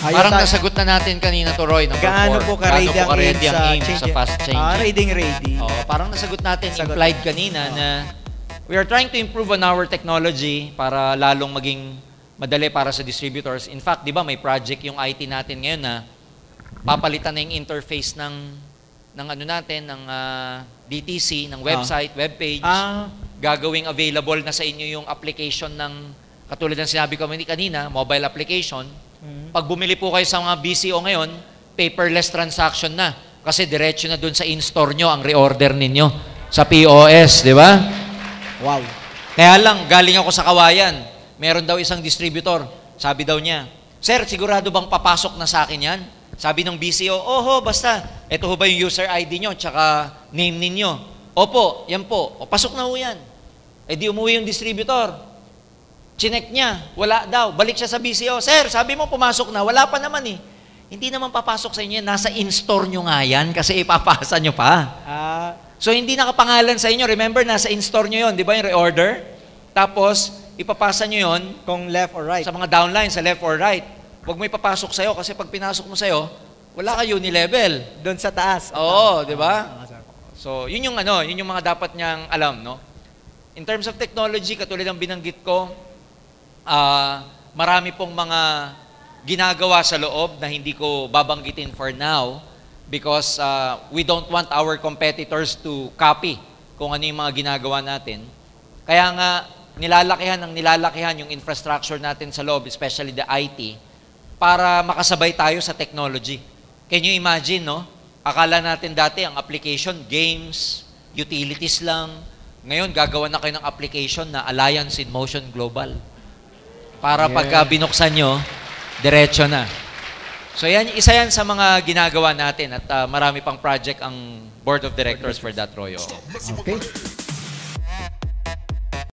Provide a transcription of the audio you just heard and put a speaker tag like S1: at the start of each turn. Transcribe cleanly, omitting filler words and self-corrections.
S1: Parang nasagot na natin kanina to, Roy, number 4.
S2: Gaano po ka-ready ang aim
S1: sa fast changing?
S2: Ready.
S1: Parang nasagot natin, implied kanina na we are trying to improve on our technology para lalong maging madali para sa distributors. In fact, di ba may project yung IT natin ngayon na papalitan na yung interface ng ano natin, ng DTC, ng website, webpage. Gagawing available na sa inyo yung application ng, katulad ng sinabi ko kanina, mobile application. Pag bumili po kayo sa mga BCO ngayon, paperless transaction na. Kasi diretso na dun sa in-store nyo ang reorder ninyo sa POS, di ba?
S2: Wow.
S1: Kaya lang, galing ako sa Kawayan. Meron daw isang distributor. Sabi daw niya, "Sir, sigurado bang papasok na sa akin yan?" Sabi ng BCO, "Oho, basta. Ito ho ba yung user ID nyo, tsaka name ninyo?" "Opo, yan po." "O, pasok na ho yan." Eh di umuwi yung distributor. Chinek niya, wala daw. Balik siya sa BCO, "Sir, sabi mo pumasok na, wala pa naman eh." "Hindi naman papasok sa inyo yan. Nasa in-store nyo nga yan kasi ipapasa nyo pa." So hindi nakapangalan sa inyo. Remember, nasa in-store nyo yun, di ba yung reorder? Tapos, ipapasa nyo yun
S2: kung left or right.
S1: Sa mga downline, sa left or right. Huwag mo ipapasok sa'yo kasi pag pinasok mo sa'yo, wala ka unilevel.
S2: Doon sa taas.
S1: Oo, di ba? So, yun yung mga dapat niyang alam, no? In terms of technology, katulad ng binanggit ko, marami pong mga ginagawa sa loob na hindi ko babanggitin for now because we don't want our competitors to copy kung ano yung mga ginagawa natin. Kaya nga, nilalakihan yung infrastructure natin sa loob, especially the IT, para makasabay tayo sa technology. Can you imagine, no? Akala natin dati ang application, games, utilities lang. Ngayon, gagawa na kayo ng application na Alliance in Motion Global. Para pagka binuksan nyo, diretso na. So yan, isa yan sa mga ginagawa natin at marami pang project ang Board of Directors for that, Royo.
S3: Okay.